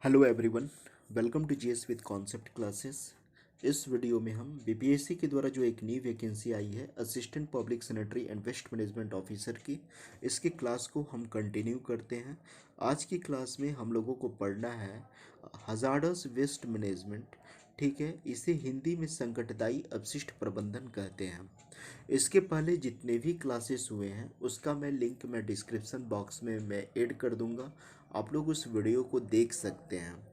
Hello everyone, welcome to GS with concept classes. इस video में हम बीपीएससी के द्वारा जो एक नई वैकेंसी आई है assistant public sanitary and waste management officer की, इसके क्लास को हम कंटिन्यू करते हैं। आज की क्लास में हम लोगों को पढ़ना है हजार्डस वेस्ट मैनेजमेंट। ठीक है, इसे हिंदी में संकटदायी अपशिष्ट प्रबंधन कहते हैं। इसके पहले जितने भी क्लासेस हुए हैं उसका मैं डिस्क्रिप्शन बॉक्स में मैं ऐड कर दूंगा। आप लोग उस वीडियो को देख सकते हैं।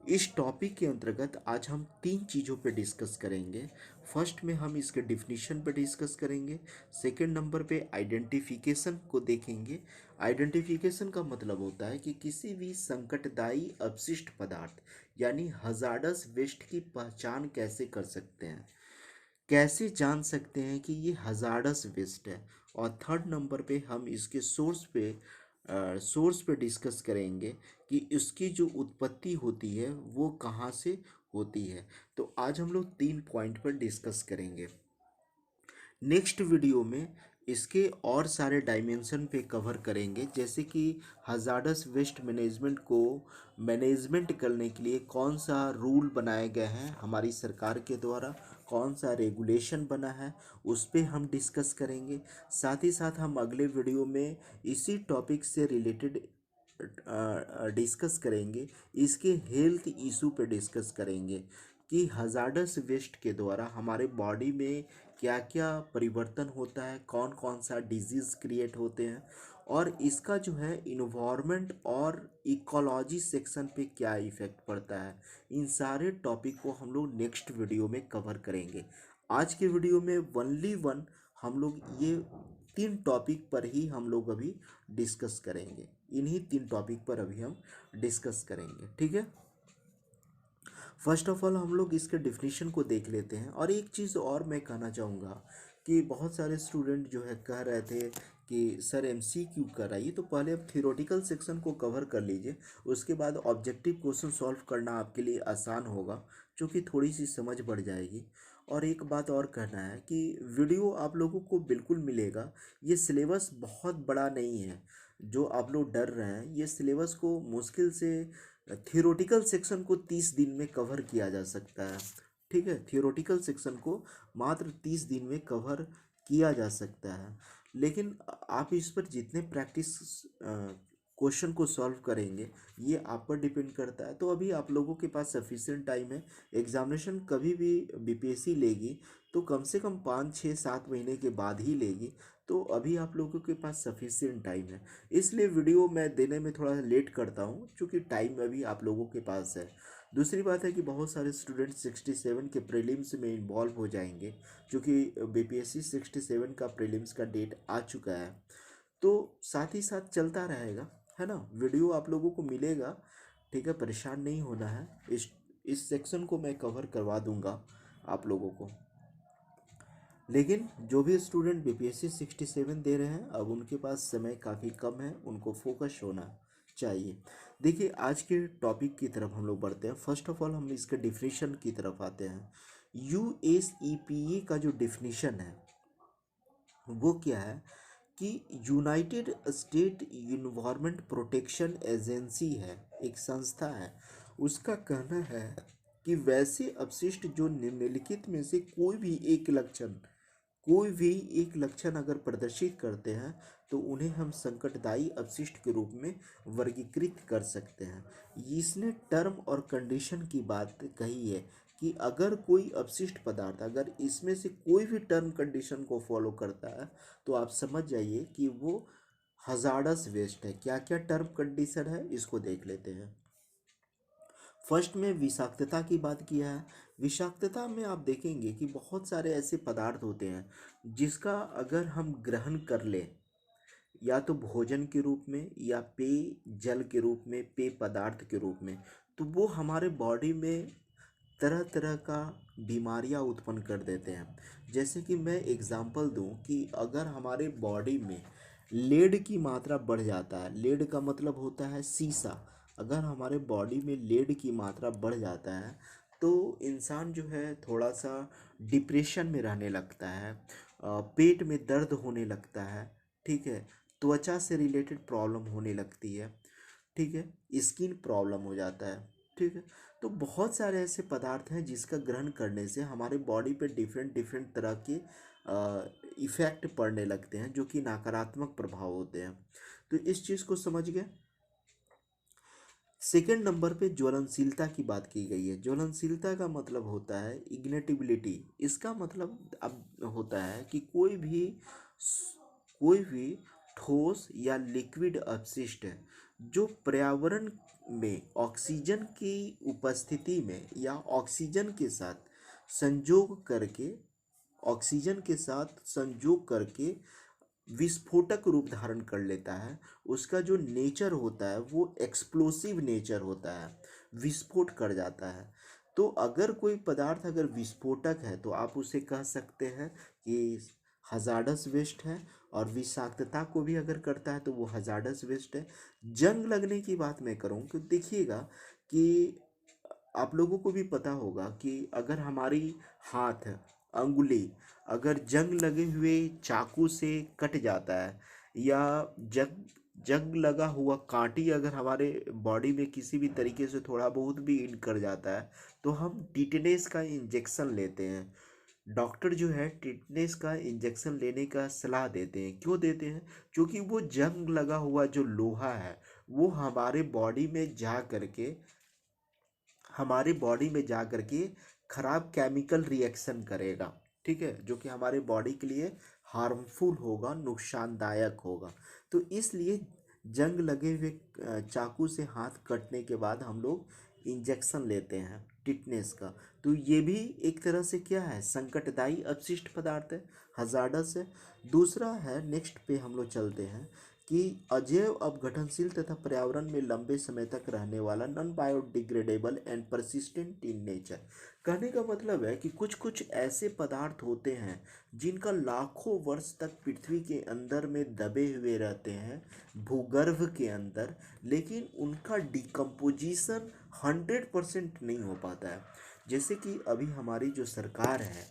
इस टॉपिक के अंतर्गत आज हम तीन चीज़ों पे डिस्कस करेंगे। फर्स्ट में हम इसके डिफिनीशन पे डिस्कस करेंगे। सेकंड नंबर पे आइडेंटिफिकेशन को देखेंगे। आइडेंटिफिकेशन का मतलब होता है कि किसी भी संकटदायी अपशिष्ट पदार्थ यानी हजार्डस वेस्ट की पहचान कैसे कर सकते हैं, कैसे जान सकते हैं कि ये हजार्डस वेस्ट है। और थर्ड नंबर पे हम इसके सोर्स पे डिस्कस करेंगे कि इसकी जो उत्पत्ति होती है वो कहाँ से होती है। तो आज हम लोग तीन पॉइंट पर डिस्कस करेंगे। नेक्स्ट वीडियो में इसके और सारे डायमेंशन पे कवर करेंगे, जैसे कि हजार्डस वेस्ट मैनेजमेंट को मैनेजमेंट करने के लिए कौन सा रूल बनाए गए हैं हमारी सरकार के द्वारा, कौन सा रेगुलेशन बना है, उस पे हम डिस्कस करेंगे। साथ ही साथ हम अगले वीडियो में इसी टॉपिक से रिलेटेड डिस्कस करेंगे, इसके हेल्थ इशू पे डिस्कस करेंगे कि हजार्डस वेस्ट के द्वारा हमारे बॉडी में क्या क्या परिवर्तन होता है, कौन कौन सा डिजीज़ क्रिएट होते हैं, और इसका जो है इन्वायरमेंट और इकोलॉजी सेक्शन पे क्या इफ़ेक्ट पड़ता है। इन सारे टॉपिक को हम लोग नेक्स्ट वीडियो में कवर करेंगे। आज के वीडियो में वनली वन हम लोग ये तीन टॉपिक पर ही हम लोग अभी डिस्कस करेंगे। इन्हीं तीन टॉपिक पर अभी हम डिस्कस करेंगे, ठीक है। फर्स्ट ऑफ ऑल हम लोग इसके डिफिनीशन को देख लेते हैं। और एक चीज़ और मैं कहना चाहूँगा कि बहुत सारे स्टूडेंट जो है कह रहे थे कि सर एमसीक्यू कराइए, तो पहले आप थियोरेटिकल सेक्शन को कवर कर लीजिए, उसके बाद ऑब्जेक्टिव क्वेश्चन सॉल्व करना आपके लिए आसान होगा, क्योंकि थोड़ी सी समझ बढ़ जाएगी। और एक बात और कहना है कि वीडियो आप लोगों को बिल्कुल मिलेगा। ये सिलेबस बहुत बड़ा नहीं है जो आप लोग डर रहे हैं। ये सिलेबस को मुश्किल से थियोरेटिकल सेक्शन को 30 दिन में कवर किया जा सकता है। ठीक है, थियोरेटिकल सेक्शन को मात्र 30 दिन में कवर किया जा सकता है। लेकिन आप इस पर जितने प्रैक्टिस क्वेश्चन को सॉल्व करेंगे ये आप पर डिपेंड करता है। तो अभी आप लोगों के पास सफिशिएंट टाइम है। एग्जामिनेशन कभी भी बीपीएससी लेगी तो कम से कम 5 6 7 महीने के बाद ही लेगी। तो अभी आप लोगों के पास सफिशिएंट टाइम है, इसलिए वीडियो मैं देने में थोड़ा लेट करता हूँ, क्योंकि टाइम अभी आप लोगों के पास है। दूसरी बात है कि बहुत सारे स्टूडेंट 67 के प्रीलिम्स में इन्वॉल्व हो जाएंगे, क्योंकि बीपीएससी 67 का प्रीलिम्स का डेट आ चुका है। तो साथ ही साथ चलता रहेगा, है ना। वीडियो आप लोगों को मिलेगा, ठीक है, परेशान नहीं होना है। इस सेक्शन को मैं कवर करवा दूंगा आप लोगों को। लेकिन जो भी स्टूडेंट बीपीएससी 67 दे रहे हैं, अब उनके पास समय काफ़ी कम है, उनको फोकस होना चाहिए। देखिए, आज के टॉपिक की तरफ हम लोग बढ़ते हैं। फर्स्ट ऑफ ऑल हम इसके डिफिनीशन की तरफ आते हैं। यूएसईपीए का जो डिफिनीशन है वो क्या है कि United state environment protection agency है, एक संस्था है। उसका कहना है कि वैसे अपशिष्ट जो निम्नलिखित में से कोई भी एक लक्षण अगर प्रदर्शित करते हैं तो उन्हें हम संकटदायी अपशिष्ट के रूप में वर्गीकृत कर सकते हैं। इसने टर्म और कंडीशन की बात कही है कि अगर कोई अपशिष्ट पदार्थ, अगर इसमें से कोई भी टर्म कंडीशन को फॉलो करता है तो आप समझ जाइए कि वो हजार्डस वेस्ट है। क्या क्या टर्म कंडीशन है इसको देख लेते हैं। फर्स्ट में विषाक्तता की बात किया है। विषाक्तता में आप देखेंगे कि बहुत सारे ऐसे पदार्थ होते हैं जिसका अगर हम ग्रहण कर लें, या तो भोजन के रूप में या पेय जल के रूप में, पेय पदार्थ के रूप में, तो वो हमारे बॉडी में तरह तरह का बीमारियां उत्पन्न कर देते हैं। जैसे कि मैं एग्जांपल दूं कि अगर हमारे बॉडी में लेड की मात्रा बढ़ जाता है, लेड का मतलब होता है सीसा, अगर हमारे बॉडी में लेड की मात्रा बढ़ जाता है तो इंसान जो है थोड़ा सा डिप्रेशन में रहने लगता है, पेट में दर्द होने लगता है, ठीक है, त्वचा से रिलेटेड प्रॉब्लम होने लगती है। ठीक है, स्किन प्रॉब्लम हो जाता है। ठीक है, तो बहुत सारे ऐसे पदार्थ हैं जिसका ग्रहण करने से हमारे बॉडी पे डिफरेंट डिफरेंट तरह के इफ़ेक्ट पड़ने लगते हैं, जो कि नकारात्मक प्रभाव होते हैं। तो इस चीज़ को समझ गए। सेकेंड नंबर पे ज्वलनशीलता की बात की गई है। ज्वलनशीलता का मतलब होता है इग्निटिबिलिटी। इसका मतलब अब होता है कि कोई भी ठोस या लिक्विड अपशिष्ट है जो पर्यावरण में उपस्थिति में या संयोग करके ऑक्सीजन के साथ संयोग करके विस्फोटक रूप धारण कर लेता है। उसका जो नेचर होता है वो एक्सप्लोसिव नेचर होता है, विस्फोट कर जाता है। तो अगर कोई पदार्थ अगर विस्फोटक है तो आप उसे कह सकते हैं कि हजार्डस वेस्ट है, और विषाक्तता को भी अगर करता है तो वो हजार्डस वेस्ट है। जंग लगने की बात मैं करूँ तो देखिएगा कि आप लोगों को भी पता होगा कि अगर हमारी हाथ, अंगुली अगर जंग लगे हुए चाकू से कट जाता है, या जंग जंग लगा हुआ कांटी अगर हमारे बॉडी में किसी भी तरीके से थोड़ा बहुत भी इन कर जाता है, तो हम टिटनेस का इंजेक्शन लेते हैं। डॉक्टर जो है टिटनेस का इंजेक्शन लेने का सलाह देते हैं। क्यों देते हैं? क्योंकि वो जंग लगा हुआ जो लोहा है वो हमारे बॉडी में जा करके खराब केमिकल रिएक्शन करेगा। ठीक है, जो कि हमारे बॉडी के लिए हार्मफुल होगा, नुकसानदायक होगा। तो इसलिए जंग लगे हुए चाकू से हाथ कटने के बाद हम लोग इंजेक्शन लेते हैं टिटनेस का। तो ये भी एक तरह से क्या है, संकटदायी अपशिष्ट पदार्थ है, हजार्डस है। दूसरा है, नेक्स्ट पे हम लोग चलते हैं कि अजैव अपघटनशील तथा पर्यावरण में लंबे समय तक रहने वाला, non biodegradable and persistent in nature. कहने का मतलब है कि कुछ कुछ ऐसे पदार्थ होते हैं जिनका लाखों वर्ष तक पृथ्वी के अंदर में दबे हुए रहते हैं, भूगर्भ के अंदर, लेकिन उनका डिकम्पोजिशन 100% नहीं हो पाता है। जैसे कि अभी हमारी जो सरकार है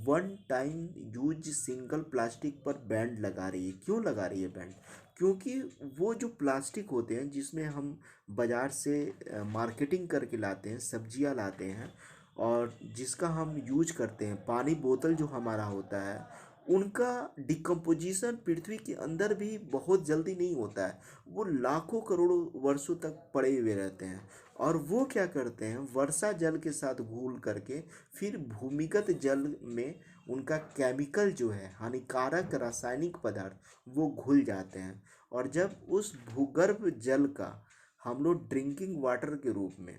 one time use single plastic पर बैंड लगा रही है। क्यों लगा रही है बैंड? क्योंकि वो जो प्लास्टिक होते हैं जिसमें हम बाज़ार से मार्केटिंग करके लाते हैं, सब्जियां लाते हैं, और जिसका हम यूज करते हैं, पानी बोतल जो हमारा होता है, उनका डिकम्पोजिशन पृथ्वी के अंदर भी बहुत जल्दी नहीं होता है। वो लाखों करोड़ों वर्षों तक पड़े हुए रहते हैं, और वो क्या करते हैं, वर्षा जल के साथ घुल करके फिर भूमिगत जल में उनका केमिकल जो है, हानिकारक रासायनिक पदार्थ, वो घुल जाते हैं। और जब उस भूगर्भ जल का हम लोग ड्रिंकिंग वाटर के रूप में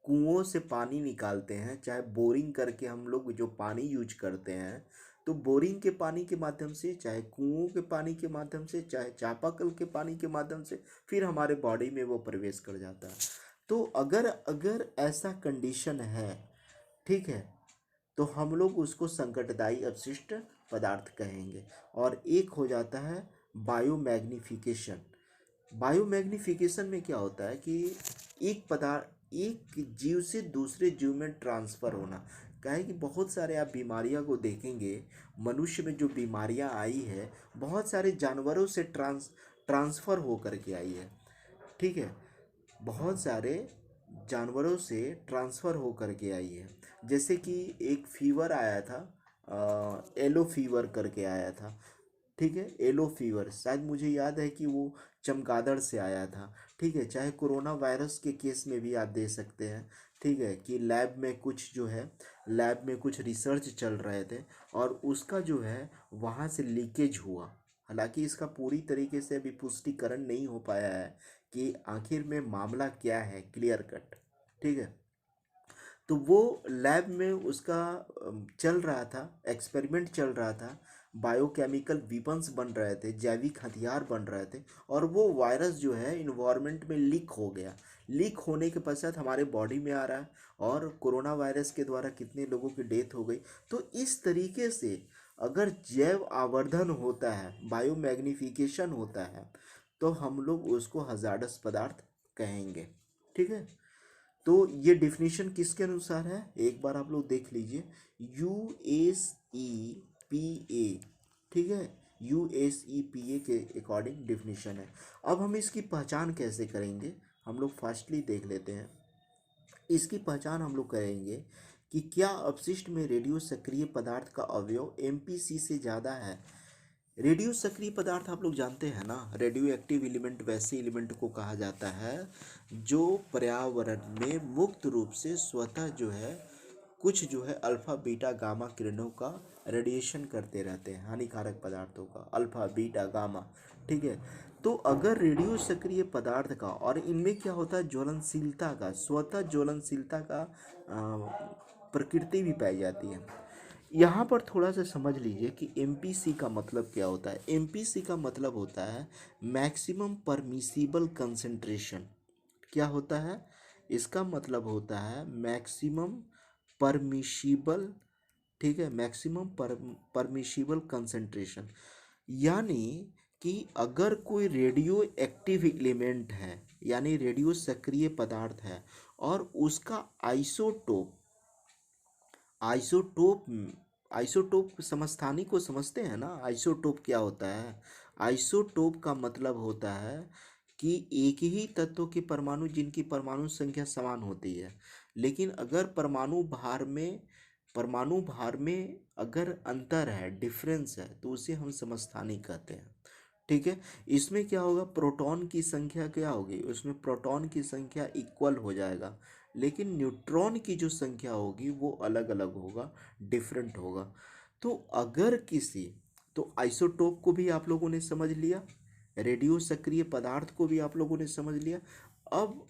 कुओं से पानी निकालते हैं, चाहे बोरिंग करके हम लोग जो पानी यूज करते हैं, तो बोरिंग के पानी के माध्यम से, चाहे कुओं के पानी के माध्यम से, चाहे चापाकल के पानी के माध्यम से, फिर हमारे बॉडी में वो प्रवेश कर जाता है। तो अगर अगर ऐसा कंडीशन है, ठीक है, तो हम लोग उसको संकटदायी अपशिष्ट पदार्थ कहेंगे। और एक हो जाता है बायोमैग्निफिकेशन। बायोमैग्निफिकेशन में क्या होता है कि एक जीव से दूसरे जीव में ट्रांसफ़र होना। क्या है कि बहुत सारे आप बीमारियां को देखेंगे, मनुष्य में जो बीमारियां आई है बहुत सारे जानवरों से ट्रांसफ़र हो करके आई है। ठीक है, बहुत सारे जानवरों से ट्रांसफ़र हो करके आई है। जैसे कि एक फीवर आया था, येलो फीवर करके आया था। ठीक है, येलो फीवर शायद मुझे याद है कि वो चमगादड़ से आया था। ठीक है, चाहे कोरोना वायरस के केस में भी आप दे सकते हैं। ठीक है, कि लैब में कुछ रिसर्च चल रहे थे, और उसका जो है वहाँ से लीकेज हुआ। हालांकि इसका पूरी तरीके से अभी पुष्टिकरण नहीं हो पाया है कि आखिर में मामला क्या है, क्लियर कट। ठीक है, तो वो लैब में उसका चल रहा था, एक्सपेरिमेंट चल रहा था, बायोकेमिकल वीपन्स बन रहे थे, जैविक हथियार बन रहे थे, और वो वायरस जो है इन्वायरमेंट में लीक हो गया। लीक होने के पश्चात हमारे बॉडी में आ रहा है, और कोरोना वायरस के द्वारा कितने लोगों की डेथ हो गई। तो इस तरीके से अगर जैव आवर्धन होता है, बायोमैग्निफिकेशन होता है, तो हम लोग उसको हजार्डस पदार्थ कहेंगे। ठीक है, तो ये डिफिनीशन किसके अनुसार है, एक बार आप लोग देख लीजिए, USEPA। ठीक है, USEPA के अकॉर्डिंग डिफिनीशन है। अब हम इसकी पहचान कैसे करेंगे, हम लोग फास्टली देख लेते हैं। इसकी पहचान हम लोग करेंगे कि क्या अपशिष्ट में रेडियो सक्रिय पदार्थ का अवयव MPC से ज़्यादा है। रेडियो सक्रिय पदार्थ आप लोग जानते हैं ना, रेडियो एक्टिव एलिमेंट वैसे एलिमेंट को कहा जाता है जो पर्यावरण में मुक्त रूप से स्वतः जो है कुछ जो है अल्फा बीटा गामा किरणों का रेडिएशन करते रहते हैं, हानिकारक पदार्थों का अल्फा बीटा गामा। ठीक है, तो अगर रेडियो सक्रिय पदार्थ का और इनमें क्या होता है ज्वलनशीलता का, स्वतः ज्वलनशीलता का प्रकृति भी पाई जाती है। यहाँ पर थोड़ा सा समझ लीजिए कि MPC का मतलब क्या होता है। MPC का मतलब होता है मैक्सिमम परमिसिबल कंसंट्रेशन। क्या होता है, इसका मतलब होता है मैक्सिमम परमिशिबल, ठीक है, मैक्सिमम परमिशिबल कंसंट्रेशन। यानी कि अगर कोई रेडियो एक्टिव एलिमेंट है यानी रेडियो सक्रिय पदार्थ है और उसका आइसोटोप, आइसोटोप आइसोटोप समस्थानिक को समझते हैं ना, आइसोटोप क्या होता है। आइसोटोप का मतलब होता है कि एक ही तत्व के परमाणु जिनकी परमाणु संख्या समान होती है, लेकिन अगर परमाणु भार में अगर अंतर है, डिफरेंस है, तो उसे हम समस्थानिक कहते हैं। ठीक है, इसमें क्या होगा, प्रोटॉन की संख्या क्या होगी, उसमें प्रोटॉन की संख्या इक्वल हो जाएगा, लेकिन न्यूट्रॉन की जो संख्या होगी वो अलग अलग होगा, डिफरेंट होगा। तो अगर किसी, तो आइसोटोप को भी आप लोगों ने समझ लिया, रेडियो सक्रिय पदार्थ को भी आप लोगों ने समझ लिया। अब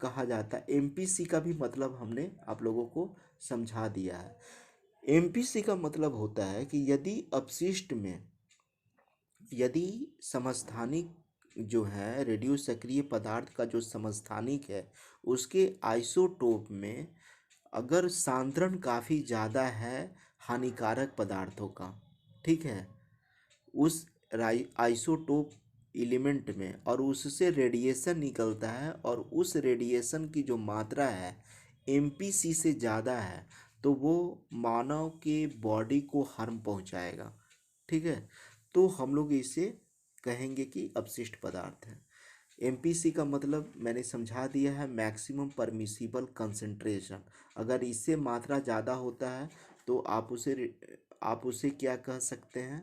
कहा जाता है MPC का भी मतलब हमने आप लोगों को समझा दिया है। MPC का मतलब होता है कि यदि समस्थानिक जो है रेडियो सक्रिय पदार्थ का जो समस्थानिक है उसके आइसोटोप में अगर सांद्रण काफ़ी ज़्यादा है हानिकारक पदार्थों का, ठीक है, उस आइसोटोप एलिमेंट में, और उससे रेडिएशन निकलता है और उस रेडिएशन की जो मात्रा है MPC से ज़्यादा है, तो वो मानव के बॉडी को हार्म पहुंचाएगा। ठीक है, तो हम लोग इसे कहेंगे कि अपशिष्ट पदार्थ है। MPC का मतलब मैंने समझा दिया है, मैक्सिमम परमिसिबल कंसंट्रेशन। अगर इससे मात्रा ज़्यादा होता है तो आप उसे क्या कह सकते हैं,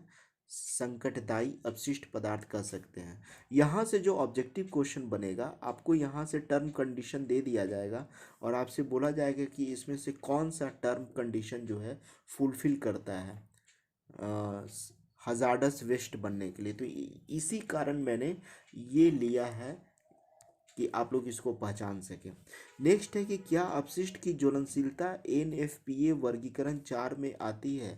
संकटदायी अपशिष्ट पदार्थ कह सकते हैं। यहाँ से जो ऑब्जेक्टिव क्वेश्चन बनेगा, आपको यहाँ से टर्म कंडीशन दे दिया जाएगा और आपसे बोला जाएगा कि इसमें से कौन सा टर्म कंडीशन जो है फुलफिल करता है हजार्डस वेस्ट बनने के लिए। तो इसी कारण मैंने ये लिया है कि आप लोग इसको पहचान सकें। नेक्स्ट है कि क्या अपशिष्ट की ज्वलनशीलता NFPA वर्गीकरण 4 में आती है।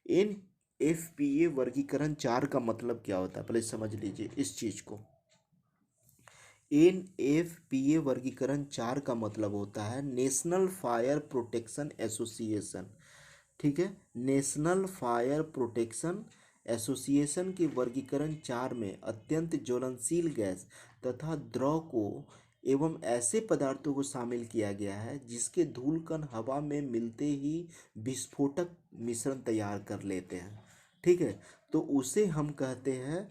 NFPA वर्गीकरण 4 का मतलब क्या होता है, पहले समझ लीजिए इस चीज को। NFPA वर्गीकरण 4 का मतलब होता है नेशनल फायर प्रोटेक्शन एसोसिएशन। ठीक है, नेशनल फायर प्रोटेक्शन एसोसिएशन के वर्गीकरण 4 में अत्यंत ज्वलनशील गैस तथा द्रव को एवं ऐसे पदार्थों को शामिल किया गया है जिसके धूल कण हवा में मिलते ही विस्फोटक मिश्रण तैयार कर लेते हैं। ठीक है, तो उसे हम कहते हैं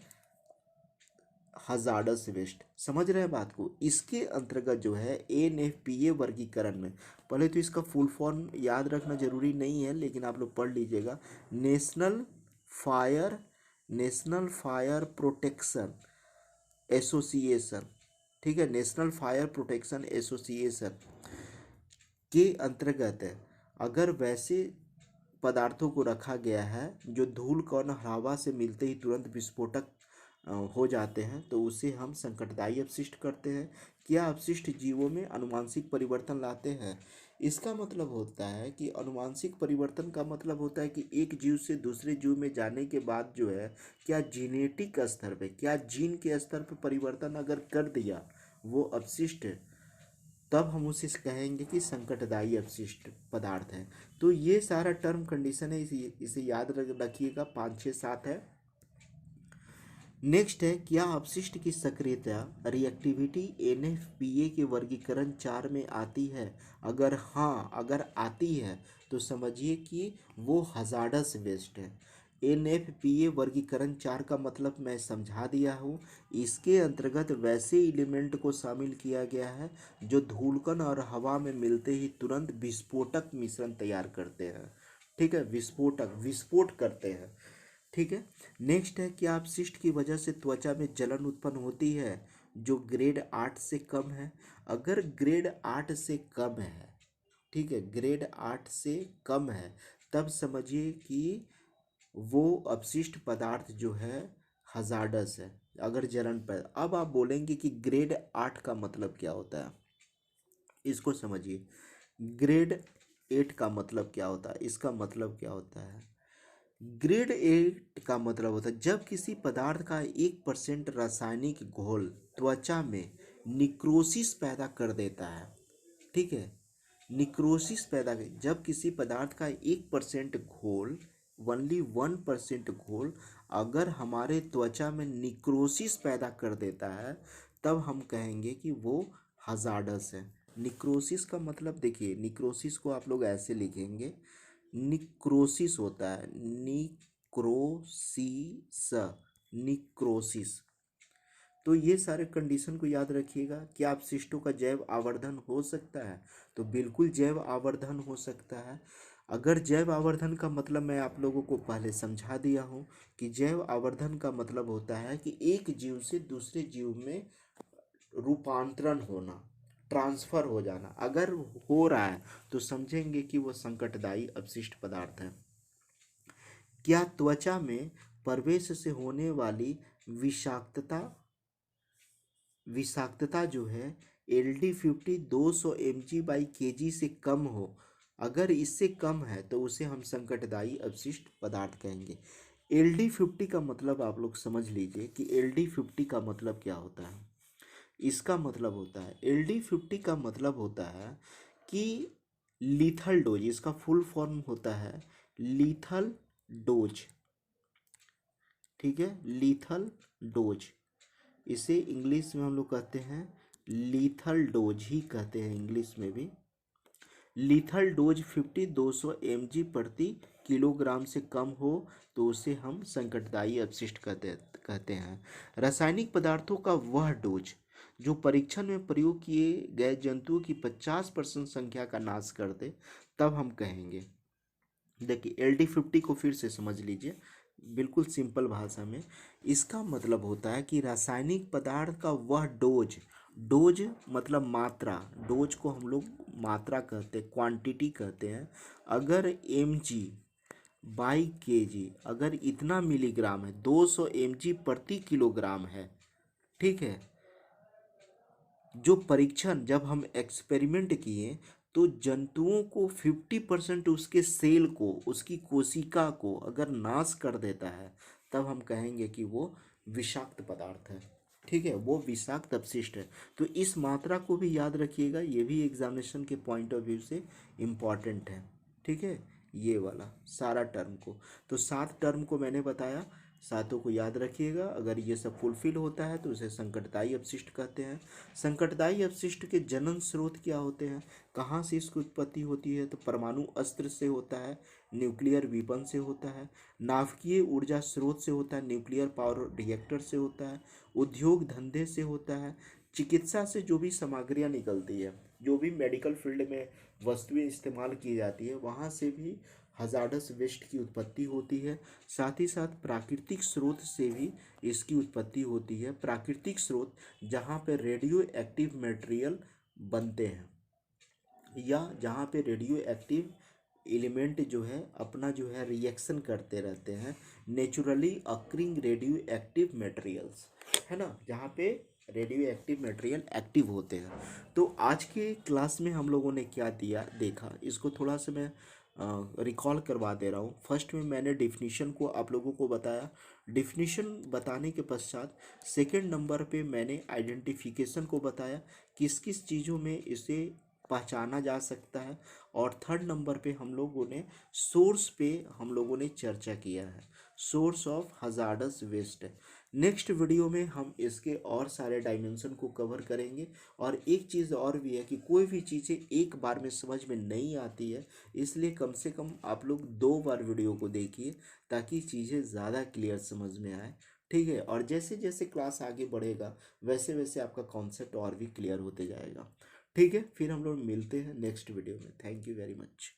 हजार्डस वेस्ट। समझ रहे हैं बात को। इसके अंतर्गत जो है NFPA वर्गीकरण में, पहले तो इसका फुल फॉर्म याद रखना जरूरी नहीं है लेकिन आप लोग पढ़ लीजिएगा, नेशनल फायर प्रोटेक्शन एसोसिएशन। ठीक है, नेशनल फायर प्रोटेक्शन एसोसिएशन के अंतर्गत है अगर वैसे पदार्थों को रखा गया है जो धूल कण हवा से मिलते ही तुरंत विस्फोटक हो जाते हैं, तो उसे हम संकटदायी अपशिष्ट करते हैं। क्या अपशिष्ट जीवों में अनुवांशिक परिवर्तन लाते हैं। इसका मतलब होता है कि अनुवांशिक परिवर्तन का मतलब होता है कि एक जीव से दूसरे जीव में जाने के बाद जो है क्या जीनेटिक स्तर पे, क्या जीन के स्तर पे परिवर्तन अगर कर दिया वो अपशिष्ट, तब हम उसे कहेंगे कि संकटदायी अपशिष्ट पदार्थ है। तो ये सारा टर्म कंडीशन है, इसे याद रखिएगा, 5 6 7 है। नेक्स्ट है क्या अपशिष्ट की सक्रियता रिएक्टिविटी NFPA के वर्गीकरण 4 में आती है। अगर हाँ, अगर आती है तो समझिए कि वो हजार्डस वेस्ट है। NFPA वर्गीकरण 4 का मतलब मैं समझा दिया हूँ। इसके अंतर्गत वैसे एलिमेंट को शामिल किया गया है जो धूलकण और हवा में मिलते ही तुरंत विस्फोटक मिश्रण तैयार करते हैं। ठीक है, विस्फोट करते हैं। ठीक है। नेक्स्ट है कि अपशिष्ट की वजह से त्वचा में जलन उत्पन्न होती है जो ग्रेड 8 से कम है। अगर ग्रेड 8 से कम है, ठीक है, ग्रेड 8 से कम है, तब समझिए कि वो अपशिष्ट पदार्थ जो है हजार्डस है। अगर जलन पर, अब आप बोलेंगे कि ग्रेड 8 का मतलब क्या होता है, इसको समझिए। ग्रेड 8 का मतलब क्या होता है, इसका मतलब क्या होता है। ग्रेड 8 का मतलब होता है जब किसी पदार्थ का 1% रासायनिक घोल त्वचा में निक्रोसिस पैदा कर देता है। ठीक है, निक्रोसिस पैदा कर, जब किसी पदार्थ का 1% घोल, ओनली 1% घोल अगर हमारे त्वचा में निक्रोसिस पैदा कर देता है, तब हम कहेंगे कि वो हजार्डस है। निक्रोसिस का मतलब देखिए, निक्रोसिस को आप लोग ऐसे लिखेंगे, निक्रोसिस होता है निक्रोसिस, निक्रोसिस। तो ये सारे कंडीशन को याद रखिएगा। क्या अपशिष्टों का जैव आवर्धन हो सकता है, तो बिल्कुल जैव आवर्धन हो सकता है। अगर जैव आवर्धन का मतलब मैं आप लोगों को पहले समझा दिया हूँ कि जैव आवर्धन का मतलब होता है कि एक जीव से दूसरे जीव में रूपांतरण होना, ट्रांसफर हो जाना। अगर हो रहा है तो समझेंगे कि वो संकटदायी अपशिष्ट पदार्थ है। क्या त्वचा में प्रवेश से होने वाली विषाक्तता विषाक्तता जो है LD50 200 mg/kg से कम हो, अगर इससे कम है तो उसे हम संकटदायी अपशिष्ट पदार्थ कहेंगे। LD50 का मतलब आप लोग समझ लीजिए कि LD50 का मतलब क्या होता है। इसका मतलब होता है, LD50 का मतलब होता है कि लीथल डोज, इसका फुल फॉर्म होता है लीथल डोज। ठीक है, लीथल डोज, इसे इंग्लिश में हम लोग कहते हैं लीथल डोज ही कहते हैं इंग्लिश में भी। लीथल डोज 200 mg प्रति किलोग्राम से कम हो तो उसे हम संकटदायी अपशिष्ट कहते हैं। रासायनिक पदार्थों का वह डोज जो परीक्षण में प्रयोग किए गए जंतुओं की 50% संख्या का नाश कर दे, तब हम कहेंगे। देखिए LD50 को फिर से समझ लीजिए बिल्कुल सिंपल भाषा में। इसका मतलब होता है कि रासायनिक पदार्थ का वह डोज, डोज मतलब मात्रा, डोज को हम लोग मात्रा कहते हैं, क्वांटिटी कहते हैं। अगर mg/kg, अगर इतना मिलीग्राम है, 200 mg प्रति किलोग्राम है, ठीक है, जो परीक्षण जब हम एक्सपेरिमेंट किए तो जंतुओं को 50% उसके सेल को, उसकी कोशिका को अगर नाश कर देता है, तब हम कहेंगे कि वो विषाक्त पदार्थ है। ठीक है, वो विषाक्त अपशिष्ट है। तो इस मात्रा को भी याद रखिएगा, ये भी एग्जामिनेशन के पॉइंट ऑफ व्यू से इम्पॉर्टेंट है। ठीक है, ये वाला सारा टर्म को, तो 7 टर्म को मैंने बताया, सातों को याद रखिएगा। अगर ये सब फुलफिल होता है तो उसे संकटदायी अपशिष्ट कहते हैं। संकटदायी अपशिष्ट के जनन स्रोत क्या होते हैं, कहाँ से इसकी उत्पत्ति होती है, तो परमाणु अस्त्र से होता है, न्यूक्लियर वीपन से होता है, नाभिकीय ऊर्जा स्रोत से होता है, न्यूक्लियर पावर रिएक्टर से होता है, उद्योग धंधे से होता है, चिकित्सा से जो भी सामग्रियाँ निकलती है, जो भी मेडिकल फील्ड में वस्तुएं इस्तेमाल की जाती है, वहाँ से भी हजार्डस वेस्ट की उत्पत्ति होती है। साथ ही साथ प्राकृतिक स्रोत से भी इसकी उत्पत्ति होती है। प्राकृतिक स्रोत जहाँ पे रेडियो एक्टिव मटेरियल बनते हैं, या जहाँ पे रेडियो एक्टिव एलिमेंट जो है अपना जो है रिएक्शन करते रहते हैं, naturally occurring radio active materials, है ना, जहाँ पे रेडियो एक्टिव मटेरियल एक्टिव होते हैं। तो आज के क्लास में हम लोगों ने क्या देखा, इसको थोड़ा सा मैं रिकॉल करवा दे रहा हूँ। फर्स्ट में मैंने डिफिनीशन को आप लोगों को बताया। डिफिनीशन बताने के पश्चात सेकंड नंबर पे मैंने आइडेंटिफिकेशन को बताया, किस किस चीज़ों में इसे पहचाना जा सकता है। और थर्ड नंबर पे हम लोगों ने सोर्स पे हम लोगों ने चर्चा किया है, source of hazardous waste. Next video में हम इसके और सारे डायमेंशन को कवर करेंगे। और एक चीज़ और भी है कि कोई भी चीज़ें एक बार में समझ में नहीं आती है, इसलिए कम से कम आप लोग 2 बार वीडियो को देखिए ताकि चीज़ें ज़्यादा क्लियर समझ में आए। ठीक है, और जैसे जैसे क्लास आगे बढ़ेगा वैसे वैसे आपका कॉन्सेप्ट और भी क्लियर होते जाएगा। ठीक है, फिर हम लोग मिलते हैं नेक्स्ट वीडियो में। Thank you very much.